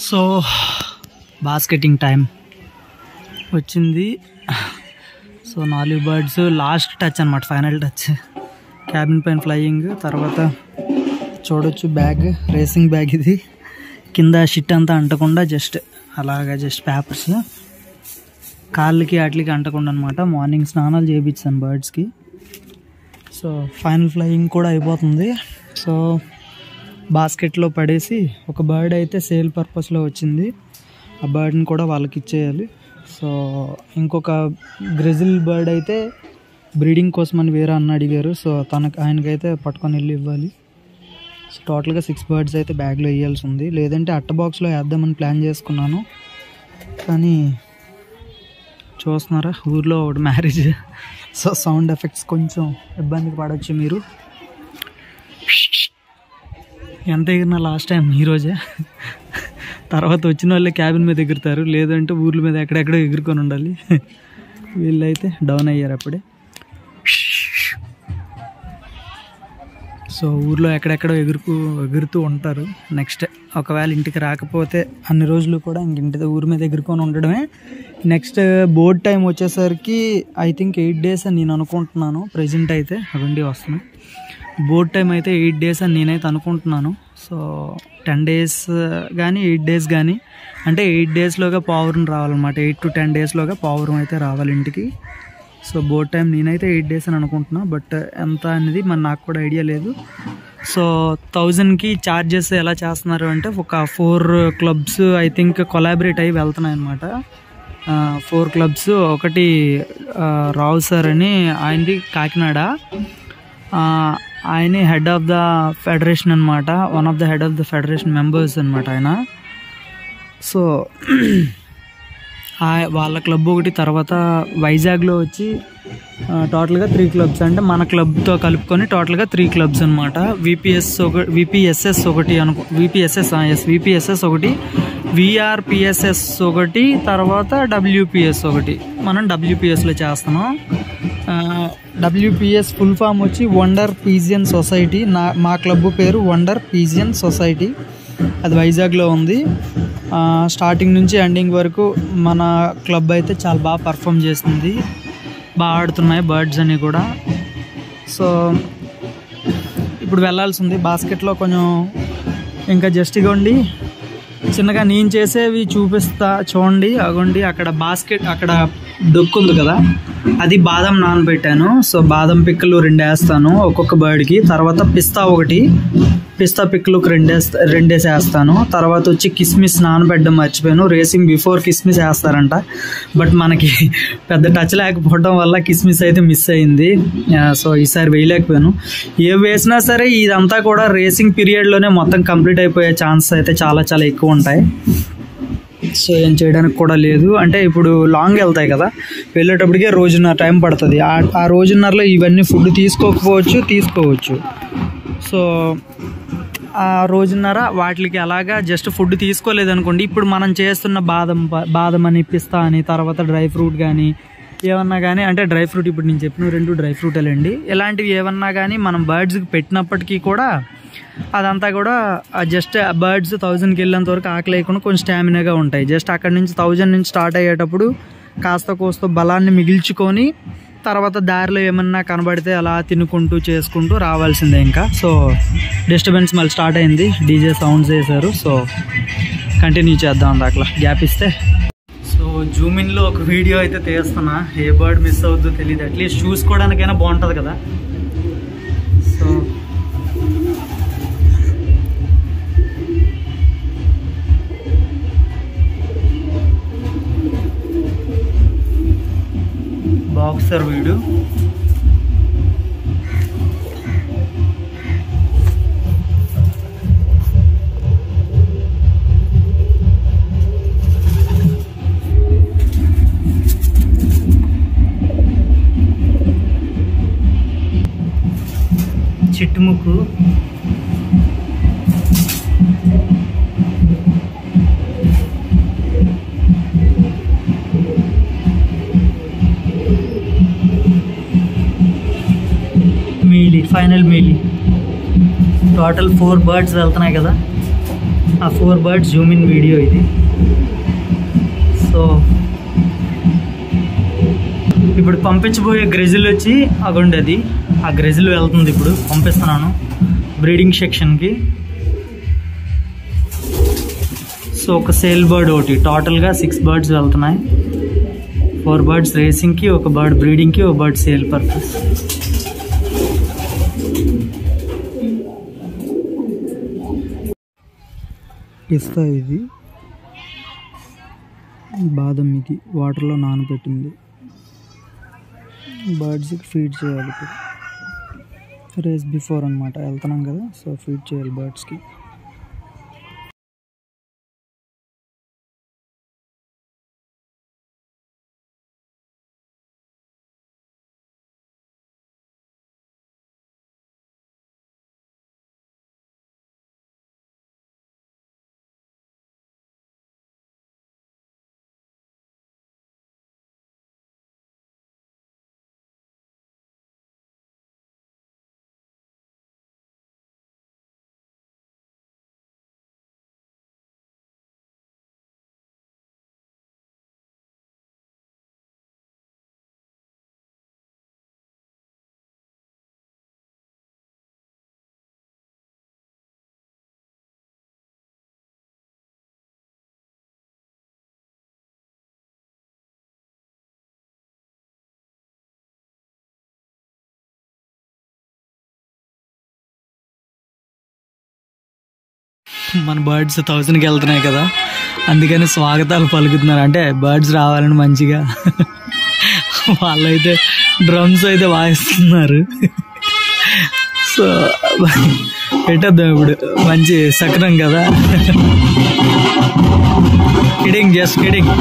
So బాస్కెటింగ్ time వచ్చింది. So 4 birds last touch అనమాట, final touch. Cabin పైన ఫ్లయింగ్. తర్వాత చూడొచ్చు బ్యాగ్, రేసింగ్ బ్యాగ్. ఇది కింద షిట్ అంతా అంటకుండా జస్ట్ అలాగా జస్ట్ పేపర్స్ కాళ్ళకి వాటికి అంటకుండా అనమాట. మార్నింగ్ స్నానాలు చేయించాను బర్డ్స్కి. సో ఫైనల్ ఫ్లయింగ్ కూడా అయిపోతుంది. సో బాస్కెట్లో పడేసి ఒక బర్డ్ అయితే సేల్ పర్పస్లో వచ్చింది, ఆ బర్డ్ని కూడా వాళ్ళకి ఇచ్చేయాలి. సో ఇంకొక గ్రెజిల్ బర్డ్ అయితే బ్రీడింగ్ కోసం అని వేరే అన్న అడిగారు. సో ఆయనకైతే పట్టుకొని వెళ్ళి ఇవ్వాలి. సో టోటల్గా 6 బర్డ్స్ అయితే బ్యాగ్లో వేయాల్సి ఉంది. లేదంటే అట్ట బాక్స్లో వేద్దామని ప్లాన్ చేసుకున్నాను, కానీ చూస్తున్నారా ఊర్లో ఒకటి మ్యారేజ్. సో సౌండ్ ఎఫెక్ట్స్ కొంచెం ఇబ్బందికి పడవచ్చు మీరు. ఎంత ఎగిరినా లాస్ట్ టైం ఈరోజే. తర్వాత వచ్చిన వాళ్ళే క్యాబిన్ మీద ఎగురుతారు, లేదంటే ఊర్ల మీద ఎక్కడెక్కడో ఎగురుకొని ఉండాలి. వీళ్ళైతే డౌన్ అయ్యారు అప్పుడే. సో ఊర్లో ఎక్కడెక్కడో ఎగురుతూ ఉంటారు. నెక్స్ట్ ఒకవేళ ఇంటికి రాకపోతే అన్ని రోజులు కూడా ఇంటి ఊరి మీద ఎగురుకొని ఉండడమే. నెక్స్ట్ బోర్డ్ టైం వచ్చేసరికి ఐ థింక్ 8 days అని నేను అనుకుంటున్నాను. ప్రజెంట్ అయితే అవండి వస్తున్నాయి. బోర్డ్ టైం అయితే 8 days అని నేనైతే అనుకుంటున్నాను. సో 10 days కానీ 8 days కానీ, అంటే 8 daysలోగా పావురం రావాలన్నమాట. 8 to 10 daysలోగా పావురం అయితే రావాలి ఇంటికి. సో బోర్డ్ టైం నేనైతే 8 days అని అనుకుంటున్నా, బట్ ఎంత అనేది మరి నాకు కూడా ఐడియా లేదు. సో 1000కి ఛార్జెస్ ఎలా చేస్తున్నారు అంటే, ఒక 4 clubs ఐ థింక్ కొలాబరేట్ అయ్యి వెళ్తున్నాయి అనమాట. 4 clubs. ఒకటి రావు సార్ అని, ఆయనది కాకినాడ. ఆయన హెడ్ ఆఫ్ ద ఫెడరేషన్ అనమాట, one of the head of the federation members అనమాట ఆయన. సో వాళ్ళ క్లబ్ ఒకటి, తర్వాత వైజాగ్లో వచ్చి టోటల్గా 3 clubs, అంటే మన క్లబ్తో కలుపుకొని టోటల్గా 3 clubs అనమాట. విపిఎస్ఎస్ ఒకటి విపిఎస్ఎస్ ఒకటి, విఆర్పిఎస్ఎస్ ఒకటి, తర్వాత డబ్ల్యూపిఎస్ ఒకటి. మనం డబ్ల్యూపిఎస్లో చేస్తున్నాం. డబ్ల్యూపిఎస్ ఫుల్ ఫామ్ వచ్చి వండర్ పీజియన్ సొసైటీ. మా క్లబ్ పేరు వండర్ పీజియన్ సొసైటీ. అది వైజాగ్లో ఉంది. స్టార్టింగ్ నుంచి ఎండింగ్ వరకు మన క్లబ్ అయితే చాలా బాగా పర్ఫామ్ చేస్తుంది, బాగా ఆడుతున్నాయి బర్డ్స్ అని కూడా. సో ఇప్పుడు వెళ్ళాల్సి ఉంది బాస్కెట్లో. కొంచెం ఇంకా జస్ట్ ఇగోండి చిన్నగా నేను చేసేవి చూపిస్తా చూడండి. అగోండి అక్కడ బాస్కెట్, అక్కడ డొక్కు ఉంది కదా, అది బాదం నానబెట్టాను. సో బాదం పిక్కలు 2 వేస్తాను ఒక్కొక్క బర్డ్కి. తర్వాత పిస్తా పిక్కలు 2 వేసేస్తాను. తర్వాత వచ్చి కిస్మిస్ నానబెట్టడం మర్చిపోయాను. రేసింగ్ బిఫోర్ కిస్మిస్ వేస్తారంట, బట్ మనకి పెద్ద టచ్ లేకపోవడం వల్ల కిస్మిస్ అయితే మిస్ అయింది. సో ఈసారి వేయలేకపోయాను. ఏ వేసినా సరే ఇదంతా కూడా రేసింగ్ పీరియడ్లోనే మొత్తం కంప్లీట్ అయిపోయే ఛాన్స్ అయితే చాలా చాలా ఎక్కువ ఉంటాయి. సో ఏం చేయడానికి కూడా లేదు. అంటే ఇప్పుడు లాంగ్ వెళ్తాయి కదా, వెళ్ళేటప్పటికే 1.5 టైం పడుతుంది. ఆ 1.5లో ఇవన్నీ ఫుడ్ తీసుకోవచ్చు. సో ఆ 1.5 వాటికి అలాగా జస్ట్ ఫుడ్ తీసుకోలేదనుకోండి, ఇప్పుడు మనం చేస్తున్న బాదం అని, పిస్తా అని, తర్వాత డ్రై ఫ్రూట్ కానీ ఏమన్నా కానీ, అంటే డ్రై ఫ్రూట్ ఇప్పుడు నేను చెప్పిన 2 డ్రై ఫ్రూటేలండి. ఇలాంటివి ఏమన్నా కానీ మనం బర్డ్స్కి పెట్టినప్పటికీ కూడా అదంతా కూడా జస్ట్ బర్డ్స్ 1000కి వెళ్ళేంత వరకు ఆకలి లేకుండా కొంచెం స్టామినాగా ఉంటాయి. జస్ట్ అక్కడ నుంచి 1000 నుంచి స్టార్ట్ అయ్యేటప్పుడు కాస్త కోస్త బలాన్ని మిగిల్చుకొని తర్వాత దారిలో ఏమన్నా కనబడితే అలా తినుకుంటూ చేసుకుంటూ రావాల్సిందే ఇంకా. సో డిస్టర్బెన్స్ మళ్ళీ స్టార్ట్ అయింది, డీజే సౌండ్స్ వేశారు. సో కంటిన్యూ చేద్దాం దాంట్లో గ్యాప్ ఇస్తే. సో జూమిన్లో ఒక వీడియో అయితే తీస్తున్నా, ఏ బర్డ్ మిస్ అవుద్దో తెలియదు. అట్లీస్ట్ చూసుకోవడానికైనా బాగుంటుంది కదా. సో బాక్సర్ వీడు. చిట్టుముక్కు, ఫైనల్ మీలీ. టోటల్ 4 బర్డ్స్ వెళ్తున్నాయి కదా. ఆ 4 బర్డ్స్ జూమ్ ఇన్ వీడియో ఇది. సో ఇప్పుడు పంపించబోయే గ్రెజిల్ వచ్చి అగుండేది, ఆ గ్రెజిల్ వెళ్తుంది. ఇప్పుడు పంపిస్తున్నాను బ్రీడింగ్ సెక్షన్కి. సో ఒక సేల్ బర్డ్ ఒకటి, టోటల్గా 6 బర్డ్స్ వెళ్తున్నాయి. 4 బర్డ్స్ రేసింగ్కి, ఒక బర్డ్ బ్రీడింగ్కి, ఒక బర్డ్ సేల్ పర్పస్. పిస్తా ఇది, బాదం ఇది వాటర్లో నానబెట్టింది. బర్డ్స్కి ఫీడ్ చేయాలి ఇప్పుడు, రేస్ బిఫోర్ అనమాట, వెళ్తున్నాం కదా. సో ఫీడ్ చేయాలి బర్డ్స్కి. మన బర్డ్స్ 1000కి వెళ్తున్నాయి కదా, అందుకని స్వాగతాలు పలుకుతున్నారు. అంటే బర్డ్స్ రావాలని మంచిగా. వాళ్ళైతే డ్రమ్స్ అయితే వాయిస్తున్నారు. సో పెట్టేద్దాం ఇప్పుడు, మంచి సక్రం కదా. Kidding, just kidding.